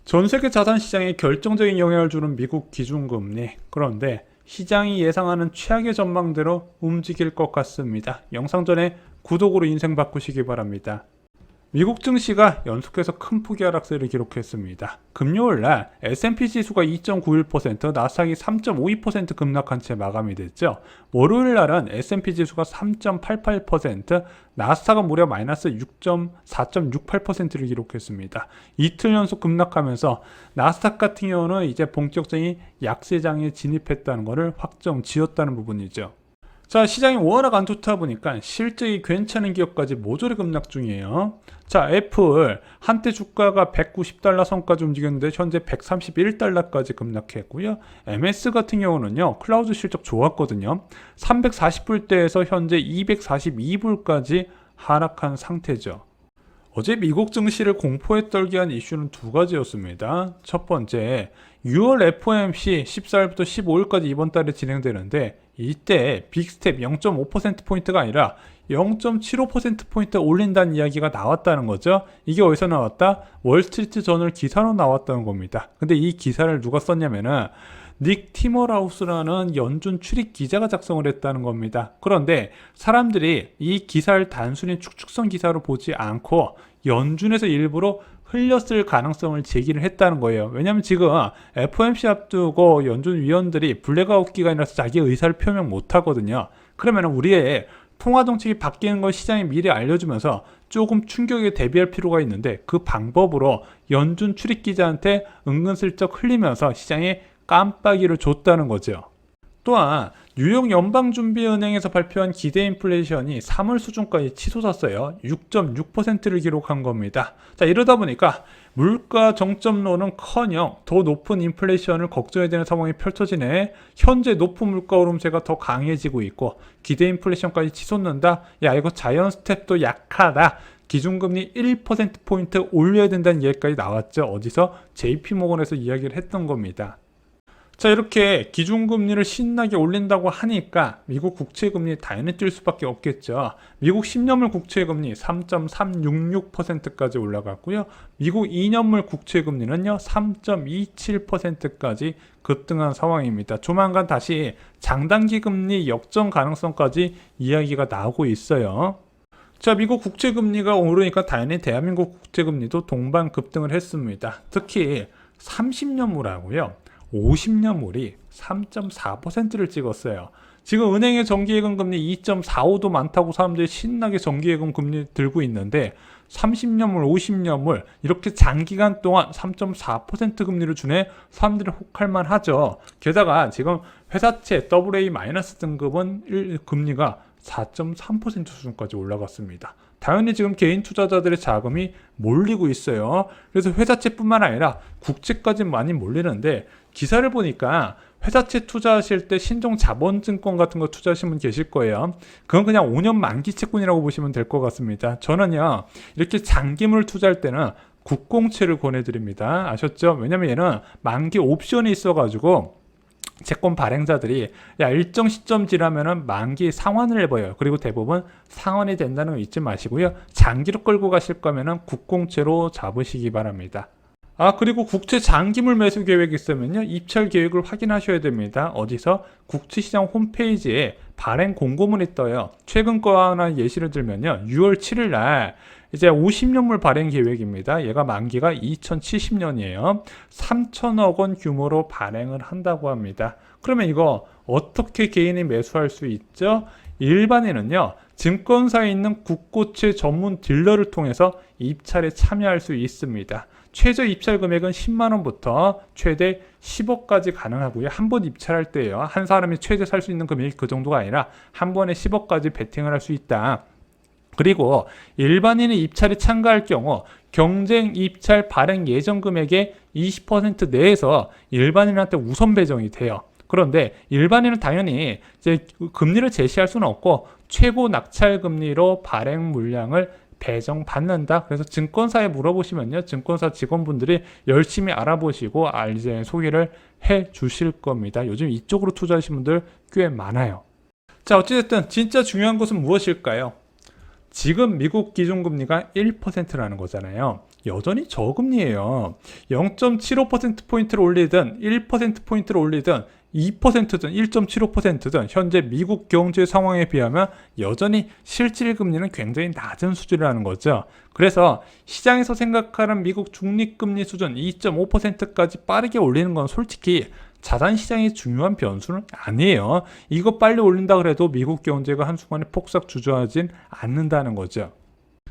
전 세계 자산 시장에 결정적인 영향을 주는 미국 기준금리. 그런데 시장이 예상하는 최악의 전망대로 움직일 것 같습니다. 영상 전에 구독으로 인생 바꾸시기 바랍니다. 미국 증시가 연속해서 큰 폭의 하락세를 기록했습니다. 금요일날 S&P 지수가 2.91%, 나스닥이 3.52% 급락한 채 마감이 됐죠. 월요일날은 S&P 지수가 3.88%, 나스닥은 무려 마이너스 4.68%를 기록했습니다. 이틀 연속 급락하면서 나스닥 같은 경우는 이제 본격적인 약세장에 진입했다는 것을 확정 지었다는 부분이죠. 자, 시장이 워낙 안 좋다 보니까 실적이 괜찮은 기업까지 모조리 급락 중이에요. 자, 애플 한때 주가가 190달러 선까지 움직였는데 현재 131달러까지 급락했고요. MS 같은 경우는요, 클라우드 실적 좋았거든요. 340불대에서 현재 242불까지 하락한 상태죠. 어제 미국 증시를 공포에 떨게 한 이슈는 두 가지였습니다. 첫 번째, 6월 FOMC 14일부터 15일까지 이번 달에 진행되는데 이때 빅스텝 0.5%포인트가 아니라 0.75%포인트 올린다는 이야기가 나왔다는 거죠. 이게 어디서 나왔다? 월스트리트 저널 기사로 나왔다는 겁니다. 근데 이 기사를 누가 썼냐면은 닉 티머라우스라는 연준 출입 기자가 작성을 했다는 겁니다. 그런데 사람들이 이 기사를 단순히 축축성 기사로 보지 않고 연준에서 일부러 흘렸을 가능성을 제기를 했다는 거예요. 왜냐하면 지금 FOMC 앞두고 연준 위원들이 블랙아웃 기간이라서 자기의 의사를 표명 못 하거든요. 그러면 우리의 통화 정책이 바뀌는 걸 시장에 미리 알려주면서 조금 충격에 대비할 필요가 있는데 그 방법으로 연준 출입 기자한테 은근슬쩍 흘리면서 시장에 깜빡이를 줬다는 거죠. 또한 뉴욕 연방준비은행에서 발표한 기대 인플레이션이 3월 수준까지 치솟았어요. 6.6%를 기록한 겁니다. 자, 이러다 보니까 물가 정점론은커녕 더 높은 인플레이션을 걱정해야 되는 상황이 펼쳐지네. 현재 높은 물가 오름세가 더 강해지고 있고 기대 인플레이션까지 치솟는다. 야, 이거 자이언 스텝도 약하다. 기준금리 1%포인트 올려야 된다는 이야기까지 나왔죠. 어디서? JP모건에서 이야기를 했던 겁니다. 자, 이렇게 기준금리를 신나게 올린다고 하니까 미국 국채금리 당연히 뛸 수밖에 없겠죠. 미국 10년물 국채금리 3.366%까지 올라갔고요. 미국 2년물 국채금리는요 3.27%까지 급등한 상황입니다. 조만간 다시 장단기 금리 역전 가능성까지 이야기가 나오고 있어요. 자, 미국 국채금리가 오르니까 당연히 대한민국 국채금리도 동반 급등을 했습니다. 특히 30년물하고요 50년물이 3.4%를 찍었어요. 지금 은행의 정기예금 금리 2.45도 많다고 사람들이 신나게 정기예금 금리 들고 있는데 30년물, 50년물 이렇게 장기간 동안 3.4% 금리를 주네 사람들이 혹할만 하죠. 게다가 지금 회사채 AA- 등급은 금리가 4.3% 수준까지 올라갔습니다. 당연히 지금 개인 투자자들의 자금이 몰리고 있어요. 그래서 회사채뿐만 아니라 국채까지 많이 몰리는데 기사를 보니까 회사채 투자하실 때 신종자본증권 같은 거 투자하시는 분 계실 거예요. 그건 그냥 5년 만기 채권이라고 보시면 될 것 같습니다. 저는요 이렇게 장기물 투자할 때는 국공채를 권해드립니다. 아셨죠? 왜냐면 얘는 만기 옵션이 있어가지고 채권 발행자들이 일정 시점 지나면은 만기 상환을 해버려요. 그리고 대부분 상환이 된다는 거 잊지 마시고요. 장기로 끌고 가실 거면은 국공채로 잡으시기 바랍니다. 그리고 국채 장기물 매수 계획이 있으면요 입찰 계획을 확인하셔야 됩니다. 어디서? 국채시장 홈페이지에 발행 공고문이 떠요. 최근 거 하나 예시를 들면요 6월 7일 날 이제 50년물 발행 계획입니다. 얘가 만기가 2070년이에요. 3천억 원 규모로 발행을 한다고 합니다. 그러면 이거 어떻게 개인이 매수할 수 있죠? 일반인은요 증권사에 있는 국고채 전문 딜러를 통해서 입찰에 참여할 수 있습니다. 최저 입찰 금액은 10만원부터 최대 10억까지 가능하고요. 한 번 입찰할 때요. 한 사람이 최대 살 수 있는 금액이 그 정도가 아니라 한 번에 10억까지 베팅을 할 수 있다. 그리고 일반인이 입찰에 참가할 경우 경쟁 입찰 발행 예정 금액의 20% 내에서 일반인한테 우선 배정이 돼요. 그런데 일반인은 당연히 이제 금리를 제시할 수는 없고 최고 낙찰 금리로 발행 물량을 배정받는다. 그래서 증권사에 물어보시면요 증권사 직원분들이 열심히 알아보시고 이제 소개를 해 주실 겁니다. 요즘 이쪽으로 투자하시는 분들 꽤 많아요. 자, 어찌됐든 진짜 중요한 것은 무엇일까요? 지금 미국 기준금리가 1%라는 거잖아요. 여전히 저금리예요. 0.75%포인트를 올리든 1%포인트를 올리든 2%든 1.75%든 현재 미국 경제 상황에 비하면 여전히 실질 금리는 굉장히 낮은 수준이라는 거죠. 그래서 시장에서 생각하는 미국 중립금리 수준 2.5%까지 빠르게 올리는 건 솔직히 자산시장이 중요한 변수는 아니에요. 이거 빨리 올린다 그래도 미국 경제가 한순간에 폭삭 주저하진 않는다는 거죠.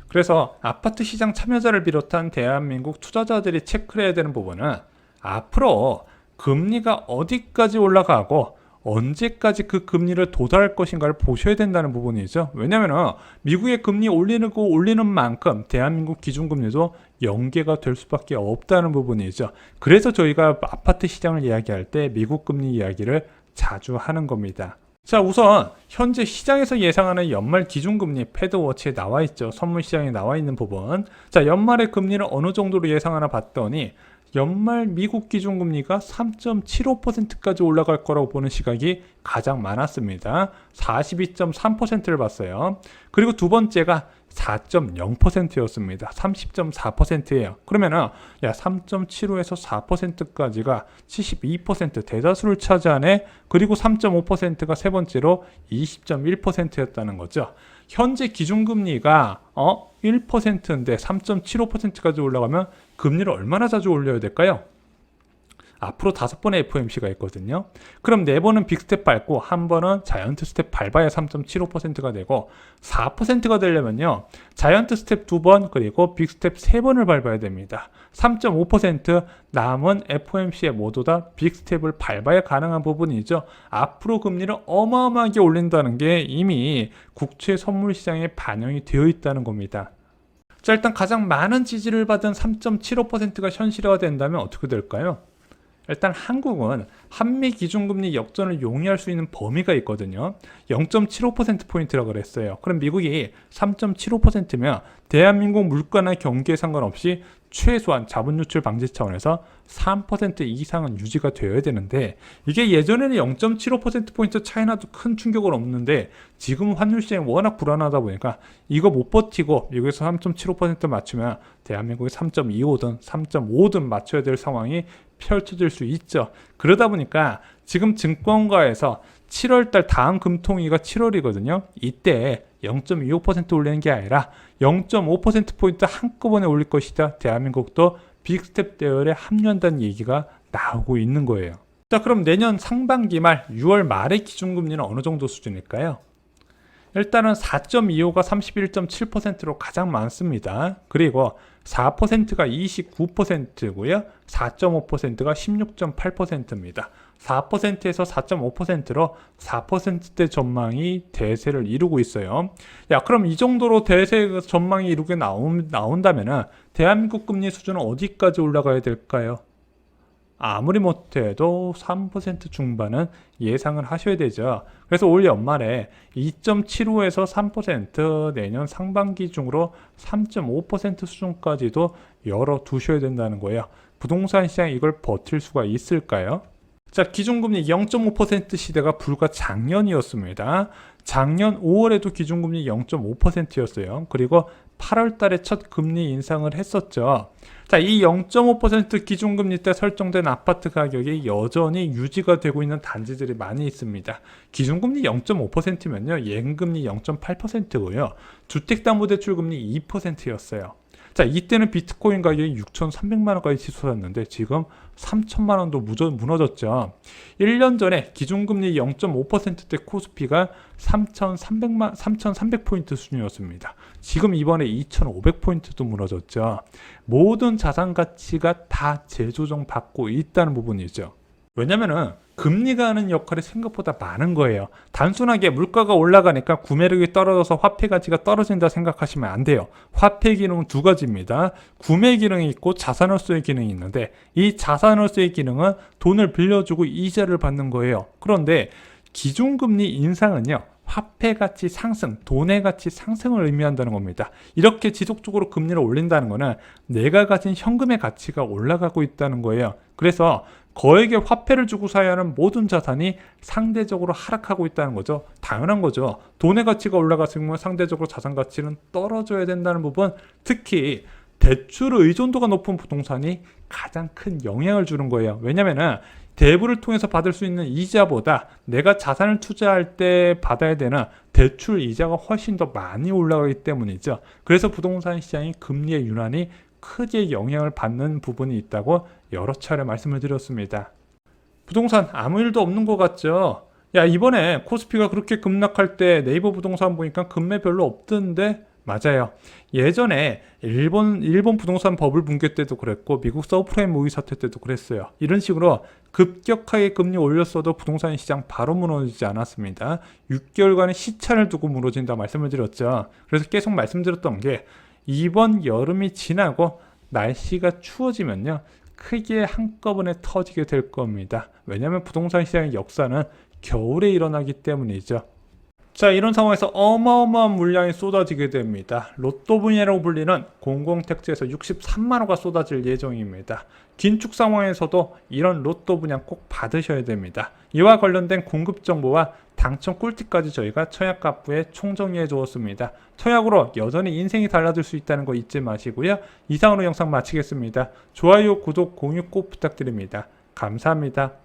그래서 아파트 시장 참여자를 비롯한 대한민국 투자자들이 체크를 해야 되는 부분은 앞으로 금리가 어디까지 올라가고 언제까지 그 금리를 도달할 것인가를 보셔야 된다는 부분이죠. 왜냐하면 미국의 금리 올리는 만큼 대한민국 기준금리도 연계가 될 수밖에 없다는 부분이죠. 그래서 저희가 아파트 시장을 이야기할 때 미국 금리 이야기를 자주 하는 겁니다. 자, 우선 현재 시장에서 예상하는 연말 기준금리 패드워치에 나와 있죠. 선물시장에 나와 있는 부분. 자, 연말의 금리를 어느 정도로 예상하나 봤더니 연말 미국 기준금리가 3.75%까지 올라갈 거라고 보는 시각이 가장 많았습니다. 42.3%를 봤어요. 그리고 두 번째가 4.0%였습니다. 30.4%예요. 그러면은 야 3.75에서 4%까지가 72% 대다수를 차지하네. 그리고 3.5%가 세 번째로 20.1%였다는 거죠. 현재 기준금리가 1%인데 3.75%까지 올라가면 금리를 얼마나 자주 올려야 될까요? 앞으로 5번의 FOMC가 있거든요. 그럼 4번은 빅스텝 밟고 한 번은 자이언트 스텝 밟아야 3.75%가 되고 4%가 되려면요. 자이언트 스텝 2번 그리고 빅스텝 3번을 밟아야 됩니다. 3.5% 남은 FOMC에 모두 다 빅스텝을 밟아야 가능한 부분이죠. 앞으로 금리를 어마어마하게 올린다는 게 이미 국채 선물 시장에 반영이 되어 있다는 겁니다. 자, 일단 가장 많은 지지를 받은 3.75%가 현실화가 된다면 어떻게 될까요? 일단 한국은 한미 기준금리 역전을 용이할 수 있는 범위가 있거든요. 0.75%포인트라고 그랬어요. 그럼 미국이 3.75%면 대한민국 물가나 경기에 상관없이 최소한 자본 유출 방지 차원에서 3% 이상은 유지가 되어야 되는데 이게 예전에는 0.75%포인트 차이나도 큰 충격은 없는데 지금 환율 시장이 워낙 불안하다 보니까 이거 못 버티고 미국에서 3.75% 맞추면 대한민국이 3.25든 3.5든 맞춰야 될 상황이 펼쳐질 수 있죠. 그러다 보니까 지금 증권가에서 7월달 다음 금통위가 7월이거든요. 이때 0.25% 올리는 게 아니라 0.5%포인트 한꺼번에 올릴 것이다. 대한민국도 빅스텝 대열에 합류한다는 얘기가 나오고 있는 거예요. 자, 그럼 내년 상반기 말 6월 말의 기준금리는 어느 정도 수준일까요? 일단은 4.25가 31.7%로 가장 많습니다. 그리고 4%가 29%고요. 4.5%가 16.8%입니다. 4%에서 4.5%로 4%대 전망이 대세를 이루고 있어요. 야, 그럼 이 정도로 대세 전망이 이루게 나온다면은 대한민국 금리 수준은 어디까지 올라가야 될까요? 아무리 못해도 3% 중반은 예상을 하셔야 되죠. 그래서 올 연말에 2.75에서 3%, 내년 상반기 중으로 3.5% 수준까지도 열어두셔야 된다는 거예요. 부동산 시장이 이걸 버틸 수가 있을까요? 자, 기준금리 0.5% 시대가 불과 작년이었습니다. 작년 5월에도 기준금리 0.5%였어요. 그리고 8월 달에 첫 금리 인상을 했었죠. 자, 이 0.5% 기준금리 때 설정된 아파트 가격이 여전히 유지가 되고 있는 단지들이 많이 있습니다. 기준금리 0.5%면요, 예금금리 0.8%고요. 주택담보대출금리 2%였어요. 자, 이때는 비트코인 가격이 6,300만 원까지 치솟았는데 지금 3천만 원도 무너졌죠. 1년 전에 기준금리 0.5%대 코스피가 3,300포인트 수준이었습니다. 지금 이번에 2,500포인트도 무너졌죠. 모든 자산 가치가 다 재조정 받고 있다는 부분이죠. 왜냐면은 금리가 하는 역할이 생각보다 많은 거예요. 단순하게 물가가 올라가니까 구매력이 떨어져서 화폐 가치가 떨어진다 생각하시면 안 돼요. 화폐 기능은 두 가지입니다. 구매 기능이 있고 자산월수의 기능이 있는데 이 자산월수의 기능은 돈을 빌려주고 이자를 받는 거예요. 그런데 기준금리 인상은요, 화폐 가치 상승, 돈의 가치 상승을 의미한다는 겁니다. 이렇게 지속적으로 금리를 올린다는 것은 내가 가진 현금의 가치가 올라가고 있다는 거예요. 그래서 거액의 화폐를 주고 사야 하는 모든 자산이 상대적으로 하락하고 있다는 거죠. 당연한 거죠. 돈의 가치가 올라갔으면 상대적으로 자산 가치는 떨어져야 된다는 부분, 특히 대출 의존도가 높은 부동산이 가장 큰 영향을 주는 거예요. 왜냐면은 대부를 통해서 받을 수 있는 이자보다 내가 자산을 투자할 때 받아야 되는 대출 이자가 훨씬 더 많이 올라가기 때문이죠. 그래서 부동산 시장이 금리의 유난히 크게 영향을 받는 부분이 있다고 여러 차례 말씀을 드렸습니다. 부동산 아무 일도 없는 것 같죠? 야, 이번에 코스피가 그렇게 급락할 때 네이버 부동산 보니까 급매 별로 없던데? 맞아요. 예전에 일본 부동산 버블 붕괴 때도 그랬고 미국 서브프라임 모의 사태 때도 그랬어요. 이런 식으로 급격하게 금리 올렸어도 부동산 시장 바로 무너지지 않았습니다. 6개월간의 시차를 두고 무너진다 말씀을 드렸죠. 그래서 계속 말씀드렸던 게 이번 여름이 지나고 날씨가 추워지면요, 크게 한꺼번에 터지게 될 겁니다. 왜냐하면 부동산 시장의 역사는 겨울에 일어나기 때문이죠. 자, 이런 상황에서 어마어마한 물량이 쏟아지게 됩니다. 로또 분야라고 불리는 공공택지에서 63만호가 쏟아질 예정입니다. 긴축 상황에서도 이런 로또 분양 꼭 받으셔야 됩니다. 이와 관련된 공급 정보와 당첨 꿀팁까지 저희가 청약갑부에 총정리해 주었습니다. 청약으로 여전히 인생이 달라질 수 있다는 거 잊지 마시고요. 이상으로 영상 마치겠습니다. 좋아요, 구독, 공유 꼭 부탁드립니다. 감사합니다.